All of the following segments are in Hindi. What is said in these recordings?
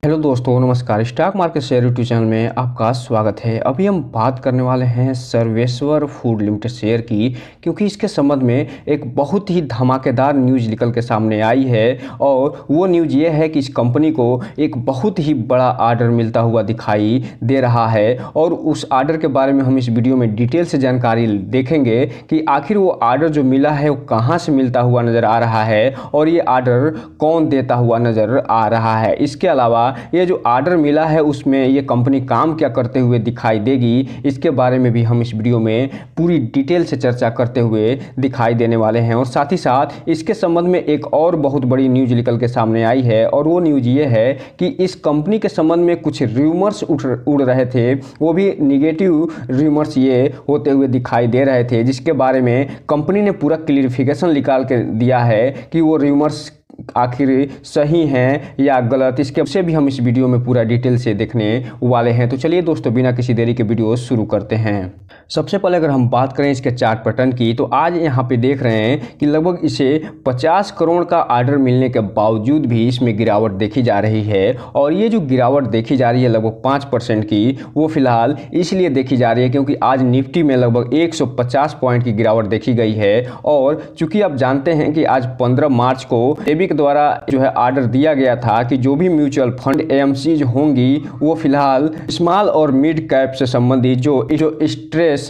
हेलो दोस्तों, नमस्कार। Stock market share YouTube channel में आपका स्वागत है। अभी हम बात करने वाले हैं सर्वेश्वर फूड लिमिटेड शेयर की, क्योंकि इसके संबंध में एक बहुत ही धमाकेदार न्यूज़ निकल के सामने आई है। और वो न्यूज़ ये है कि इस कंपनी को एक बहुत ही बड़ा आर्डर मिलता हुआ दिखाई दे रहा है। और उस आर्डर के बारे में हम इस वीडियो में डिटेल से जानकारी देखेंगे कि आखिर वो आर्डर जो मिला है वो कहाँ से मिलता हुआ नज़र आ रहा है और ये आर्डर कौन देता हुआ नज़र आ रहा है। इसके अलावा ये जो आर्डर मिला है उसमें ये कंपनी काम क्या करते हुए दिखाई देगी, इसके बारे में भी हम इस वीडियो में पूरी डिटेल से चर्चा करते हुए दिखाई देने वाले हैं। और साथ ही साथ इसके संबंध में एक और बहुत बड़ी न्यूज़ निकल के सामने आई है, और वो न्यूज़ ये है कि इस कंपनी के संबंध में कुछ रूमर्स उड़ रहे थे, वो भी निगेटिव रूमर्स ये होते हुए दिखाई दे रहे थे, जिसके बारे में कंपनी ने पूरा क्लियरिफिकेशन निकाल के दिया है कि वो रूमर्स आखिर सही हैं या गलत। इसके से भी हम इस वीडियो में पूरा डिटेल से देखने वाले हैं। तो चलिए दोस्तों, बिना किसी देरी के वीडियो शुरू करते हैं। सबसे पहले अगर हम बात करें इसके चार्ट पैटर्न की, तो आज यहाँ पे देख रहे हैं कि लगभग इसे 50 करोड़ का आर्डर मिलने के बावजूद भी इसमें गिरावट देखी जा रही है। और ये जो गिरावट देखी जा रही है लगभग 5% की, वो फिलहाल इसलिए देखी जा रही है क्योंकि आज निफ्टी में लगभग 150 पॉइंट की गिरावट देखी गई है। और चूंकि आप जानते हैं कि आज 15 मार्च को सेबी के द्वारा जो है आर्डर दिया गया था कि जो भी म्यूचुअल फंड एएमसीज होंगी वो फिलहाल स्मॉल और मिड कैप से संबंधित जो स्ट्रेस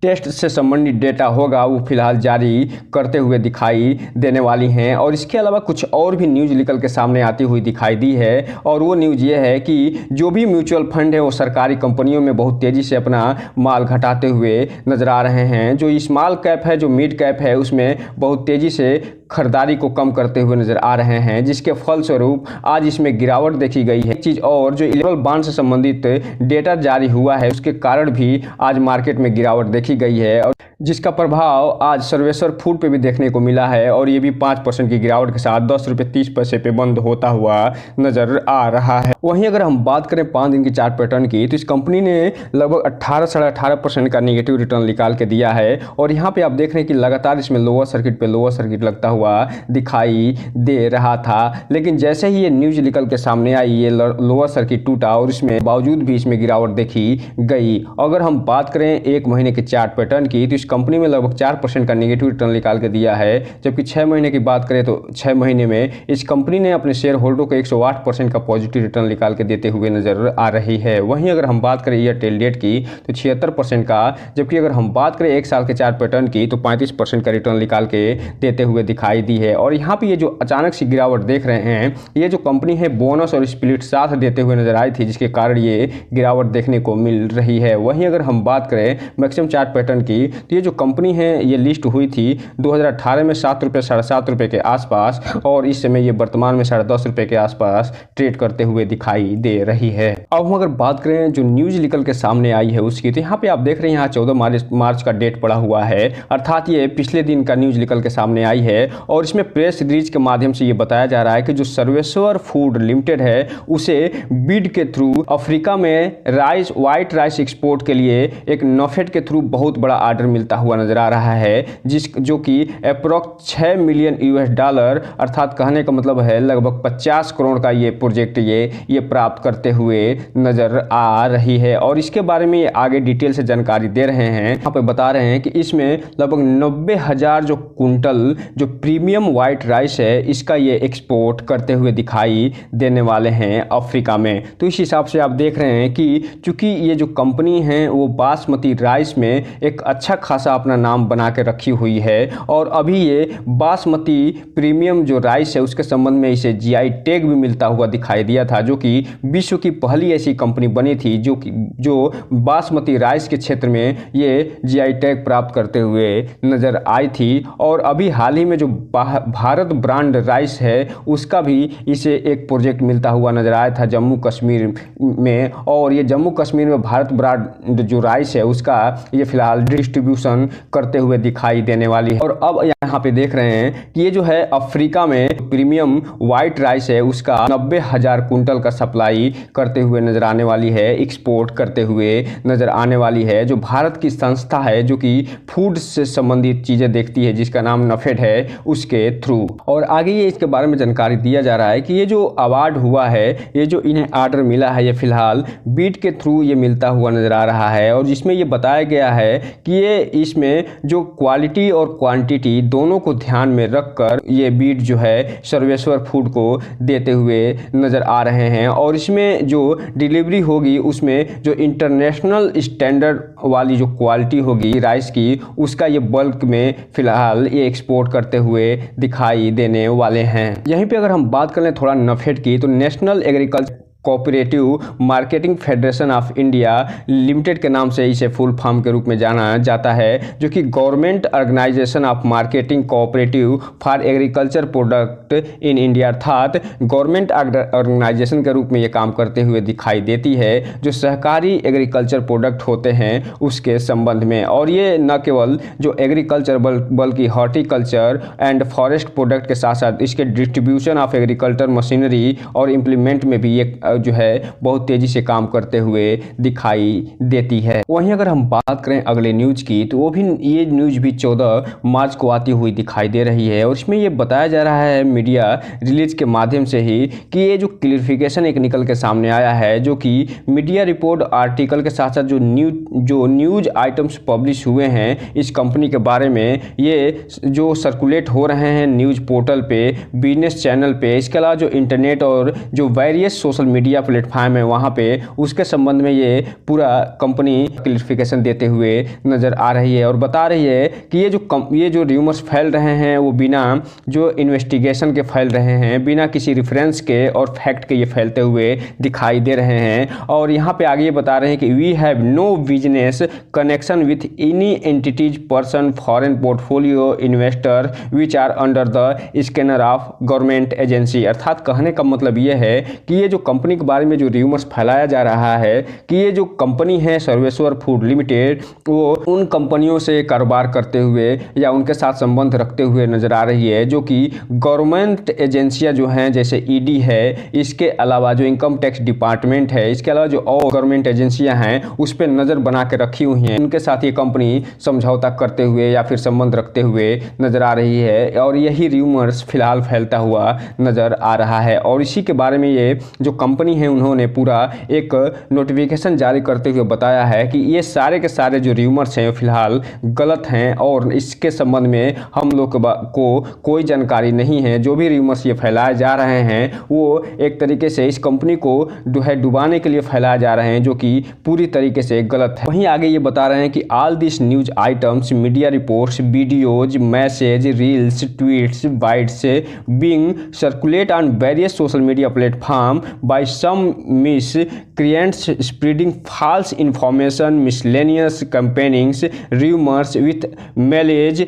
टेस्ट से संबंधित डेटा होगा वो फिलहाल जारी करते हुए दिखाई देने वाली हैं। और इसके अलावा कुछ और भी न्यूज़ निकल के सामने आती हुई दिखाई दी है, और वो न्यूज़ ये है कि जो भी म्यूचुअल फंड है वो सरकारी कंपनियों में बहुत तेज़ी से अपना माल घटाते हुए नजर आ रहे हैं। जो स्मॉल कैप है, जो मिड कैप है, उसमें बहुत तेज़ी से खरीदारी को कम करते हुए नजर आ रहे हैं, जिसके फलस्वरूप आज इसमें गिरावट देखी गई है। एक चीज़ और, जो इलेक्ट्रल बॉन्ड से संबंधित डेटा जारी हुआ है उसके कारण भी आज मार्केट में गिरावट देखी गई है, और जिसका प्रभाव आज सर्वेश्वर फूड पे भी देखने को मिला है। और ये भी 5% की गिरावट के साथ 10 रुपये 30 पैसे पे बंद होता हुआ नजर आ रहा है। वहीं अगर हम बात करें 5 दिन की चार्ट पैटर्न की, तो इस कंपनी ने लगभग 18 साढ़े 18% का नेगेटिव रिटर्न निकाल के दिया है। और यहाँ पे आप देख रहे हैं कि लगातार इसमें लोअर सर्किट पे लोअर सर्किट लगता हुआ दिखाई दे रहा था, लेकिन जैसे ही ये न्यूज निकल के सामने आई, ये लोअर सर्किट टूटा और इसमें बावजूद भी इसमें गिरावट देखी गई। अगर हम बात करें एक महीने के चार्ट पैटर्न की, तो इस कंपनी में लगभग 4% का नेगेटिव रिटर्न निकाल के दिया है। जबकि 6 महीने की बात करें तो 6 महीने में इस कंपनी ने अपने शेयर होल्डर को 108% का पॉजिटिव रिटर्न निकाल के देते हुए नजर आ रही है। वहीं अगर हम बात करें एयरटेल डेट की, तो 76% का, जबकि अगर हम बात करें 1 साल के चार्ट पैटर्न की, तो 35% का रिटर्न निकाल के देते हुए दिखाई दी है। और यहाँ पे ये जो अचानक सी गिरावट देख रहे हैं, ये जो कंपनी है बोनस और स्प्लिट साथ देते हुए नजर आई थी, जिसके कारण ये गिरावट देखने को मिल रही है। वहीं अगर हम बात करें मैक्सिमम चार्ट पैटर्न की, तो ये जो कंपनी है ये लिस्ट हुई थी 2018 में 7 रुपये साढ़े 7 रुपये के आसपास, और इस समय ये वर्तमान में 10.5 रुपये के आसपास ट्रेड करते हुए दिखाई दे रही है। अब हम अगर बात करें जो न्यूज निकल के सामने आई है उसकी, तो यहाँ पे आप देख रहे हैं यहाँ 14 मार्च का डेट पड़ा हुआ है, अर्थात ये पिछले दिन का न्यूज निकल के सामने आई है। और इसमें प्रेस रिलीज के माध्यम से ये बताया जा रहा है कि जो सर्वेश्वर फूड लिमिटेड है उसे बिड के थ्रू अफ्रीका में व्हाइट राइस एक्सपोर्ट के लिए एक नफेड के थ्रू बहुत बड़ा आर्डर मिलता हुआ नजर आ रहा है, जो कि अप्रोक्स 6 मिलियन यूएस डॉलर, अर्थात कहने का मतलब है लगभग 50 करोड़ का ये प्रोजेक्ट ये प्राप्त करते हुए नजर आ रही है। और इसके बारे में ये आगे डिटेल से जानकारी दे रहे हैं। यहाँ पे बता रहे हैं कि इसमें लगभग 90,000 जो कुंटल जो प्रीमियम व्हाइट राइस है, इसका ये एक्सपोर्ट करते हुए दिखाई देने वाले हैं अफ्रीका में। तो इस हिसाब से आप देख रहे हैं कि चूंकि ये जो कंपनी है वो बासमती राइस में एक अच्छा खासा अपना नाम बना के रखी हुई है, और अभी ये बासमती प्रीमियम जो राइस है उसके संबंध में इसे जीआई टैग भी मिलता हुआ दिखाई दिया था, जो कि विश्व की पहली ऐसी कंपनी बनी थी जो बासमती राइस के क्षेत्र में ये जीआई टैग प्राप्त करते हुए नजर आई थी। और अभी हाल ही में जो भारत ब्रांड राइस है उसका भी इसे एक प्रोजेक्ट मिलता हुआ नजर आया था जम्मू कश्मीर में, और ये जम्मू कश्मीर में भारत ब्रांड जो राइस है उसका ये फिलहाल डिस्ट्रीब्यूशन डिस्ट्रीब्यूशन करते हुए दिखाई देने वाली है। और अब यहाँ पे देख रहे हैं कि ये जो है अफ्रीका में प्रीमियम व्हाइट राइस है उसका 90,000 कुंटल का सप्लाई करते हुए नजर आने वाली है, एक्सपोर्ट करते हुए नजर आने वाली है। जो भारत की संस्था है जो कि फूड से संबंधित चीजें देखती है जिसका नाम नफेड है, उसके थ्रू। और आगे ये इसके बारे में जानकारी दिया जा रहा है कि ये जो अवार्ड हुआ है, ये जो इन्हें ऑर्डर मिला है, ये फिलहाल बीट के थ्रू ये मिलता हुआ नजर आ रहा है। और जिसमें ये बताया गया है कि ये इसमें जो क्वालिटी और क्वांटिटी दोनों को ध्यान में रखकर ये बीट जो है सर्वेश्वर फूड को देते हुए नजर आ रहे हैं। और इसमें जो डिलीवरी होगी उसमें जो इंटरनेशनल स्टैंडर्ड वाली जो क्वालिटी होगी राइस की, उसका ये बल्क में फिलहाल ये एक्सपोर्ट करते हुए दिखाई देने वाले हैं। यहीं पे अगर हम बात करें थोड़ा नफेड की, तो national agriculture cooperative marketing federation of India limited के नाम से इसे फुल फॉर्म के रूप में जाना जाता है, जो कि government organisation of marketing cooperative for agriculture product in India, अर्थात गवर्नमेंट ऑर्गेनाइजेशन के रूप में ये काम करते हुए दिखाई देती है जो सहकारी एग्रीकल्चर प्रोडक्ट होते हैं उसके संबंध में। और ये न केवल जो एग्रीकल्चर बल्कि हॉर्टिकल्चर एंड फॉरेस्ट प्रोडक्ट के साथ साथ इसके डिस्ट्रीब्यूशन ऑफ एग्रीकल्चर मशीनरी और इम्प्लीमेंट में भी ये जो है बहुत तेजी से काम करते हुए दिखाई देती है। वहीं अगर हम बात करें अगले न्यूज की, तो वो भी ये न्यूज भी 14 मार्च को आती हुई दिखाई दे रही है। और इसमें ये बताया जा रहा है मीडिया रिलीज के माध्यम से ही कि ये जो क्लियरिफिकेशन एक निकल के सामने आया है, जो कि मीडिया रिपोर्ट आर्टिकल के साथ साथ जो न्यूज आइटम्स पब्लिश हुए हैं इस कंपनी के बारे में, ये जो सर्कुलेट हो रहे हैं न्यूज पोर्टल पे, बिजनेस चैनल पे, इसके अलावा जो इंटरनेट और जो वेरियस सोशल मीडिया प्लेटफॉर्म है वहां पे, उसके संबंध में ये पूरा कंपनी क्लियरिफिकेशन देते हुए नजर आ रही है। और बता रही है कि ये जो र्यूमर्स फैल रहे हैं वो बिना जो इन्वेस्टिगेशन के फैल रहे हैं, बिना किसी रेफरेंस के और फैक्ट के ये फैलते हुए दिखाई दे रहे हैं। और यहाँ पे आगे ये बता रहे हैं कि we have no business connection with any entities, person, foreign portfolio investor which are under the scanner of government agency. अर्थात कहने का मतलब ये है कि ये जो कंपनी के बारे में जो र्यूमर्स फैलाया जा रहा है कि ये जो कंपनी है सर्वेश्वर फूड लिमिटेड, वो उन कंपनियों से कारोबार करते हुए या उनके साथ संबंध रखते हुए नजर आ रही है जो कि गवर्नमेंट एजेंसियां जो हैं जैसे ईडी है, इसके अलावा जो इनकम टैक्स डिपार्टमेंट है, इसके अलावा जो और गवर्नमेंट एजेंसियां हैं उस पर नजर बना के रखी हुई हैं, उनके साथ ये कंपनी समझौता करते हुए या फिर संबंध रखते हुए नजर आ रही है। और यही र्यूमर्स फिलहाल फैलता हुआ नजर आ रहा है। और इसी के बारे में ये जो कंपनी है उन्होंने पूरा एक नोटिफिकेशन जारी करते हुए बताया है कि ये सारे के सारे जो र्यूमर्स हैं फिलहाल गलत हैं और इसके संबंध में हम लोग को कोई जानकारी नहीं है। जो भी र्यूमर्स ये फैलाए जा रहे हैं वो एक तरीके से इस कंपनी को डुबाने के लिए फैलाए जा रहे हैं, जो कि पूरी तरीके से गलत है। वहीं आगे ये बता रहे हैं कि all this news items, media reports, videos, message, reels, tweets, bytes being circulate on various social media platform by some miscreants spreading false information, miscellaneous campaignings, rumors with malicious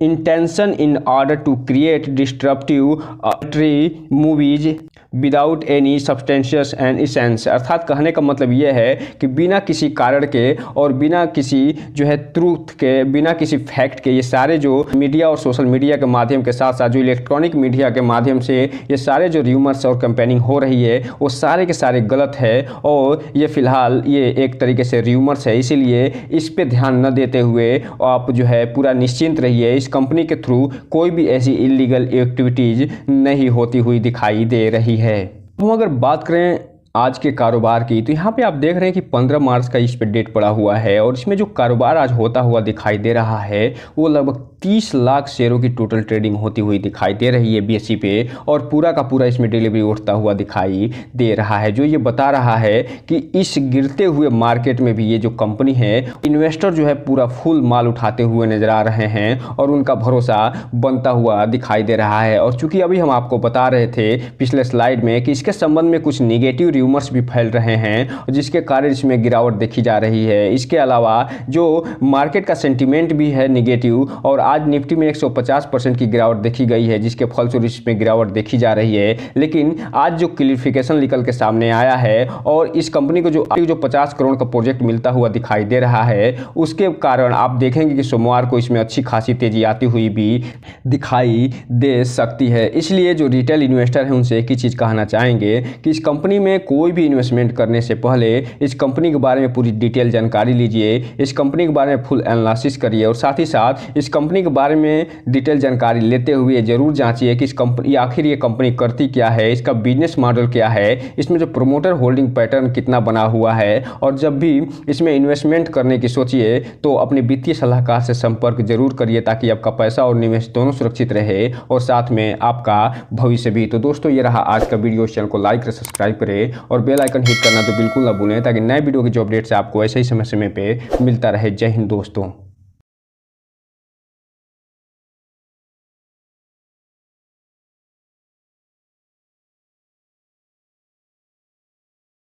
intention in order to create disruptive movies without any substantial and essence. अर्थात कहने का मतलब ये है कि बिना किसी कारण के और बिना किसी जो है ट्रूथ के, बिना किसी फैक्ट के ये सारे जो मीडिया और सोशल मीडिया के माध्यम के साथ साथ जो इलेक्ट्रॉनिक मीडिया के माध्यम से ये सारे जो र्यूमर्स और कैंपेनिंग हो रही है वो सारे के सारे गलत है। और ये फिलहाल ये एक तरीके से र्यूमर्स है, इसीलिए इस पे ध्यान न देते हुए आप जो है पूरा निश्चिंत रहिए, इस कंपनी के थ्रू कोई भी ऐसी इलीगल एक्टिविटीज़ नहीं होती हुई दिखाई दे रही है। हम अगर बात करें आज के कारोबार की, तो यहाँ पे आप देख रहे हैं कि 15 मार्च का इस पे डेट पड़ा हुआ है और इसमें जो कारोबार आज होता हुआ दिखाई दे रहा है वो लगभग 30 लाख शेयरों की टोटल ट्रेडिंग होती हुई दिखाई दे रही है बीएसई पे, और पूरा का पूरा इसमें डिलीवरी उठता हुआ दिखाई दे रहा है, जो ये बता रहा है कि इस गिरते हुए मार्केट में भी ये जो कंपनी है इन्वेस्टर जो है पूरा फुल माल उठाते हुए नजर आ रहे हैं और उनका भरोसा बनता हुआ दिखाई दे रहा है। और चूंकि अभी हम आपको बता रहे थे पिछले स्लाइड में कि इसके संबंध में कुछ निगेटिव र्यूमर्स भी फैल रहे हैं जिसके कारण इसमें गिरावट देखी जा रही है। इसके अलावा जो मार्केट का सेंटीमेंट भी है निगेटिव, और आज निफ्टी में 150% की गिरावट देखी गई है जिसके फलस्वरूप इसमें गिरावट देखी जा रही है। लेकिन आज जो क्लियरिफिकेशन निकल के सामने आया है और इस कंपनी को जो 50 करोड़ का प्रोजेक्ट मिलता हुआ दिखाई दे रहा है, उसके कारण आप देखेंगे कि सोमवार को इसमें अच्छी खासी तेजी आती हुई भी दिखाई दे सकती है। इसलिए जो रिटेल इन्वेस्टर हैं उनसे एक ही चीज़ कहना चाहेंगे कि इस कंपनी में कोई भी इन्वेस्टमेंट करने से पहले इस कंपनी के बारे में पूरी डिटेल जानकारी लीजिए, इस कंपनी के बारे में फुल एनालिसिस करिए और साथ ही साथ इस कंपनी के बारे में डिटेल जानकारी लेते हुए जरूर जांचिए कि इस कंपनी आखिर ये कंपनी करती क्या है, इसका बिजनेस मॉडल क्या है, इसमें जो प्रोमोटर होल्डिंग पैटर्न कितना बना हुआ है। और जब भी इसमें इन्वेस्टमेंट करने की सोचिए तो अपने वित्तीय सलाहकार से संपर्क जरूर करिए ताकि आपका पैसा और निवेश दोनों सुरक्षित रहे और साथ में आपका भविष्य भी। तो दोस्तों ये रहा आज का वीडियो। चैनल को लाइक करें, सब्सक्राइब करें और बेल आइकन हिट करना तो बिल्कुल ना भूलें ताकि नए वीडियो की जो अपडेट्स आपको ऐसे ही समय समय पे मिलता रहे। जय हिंद दोस्तों।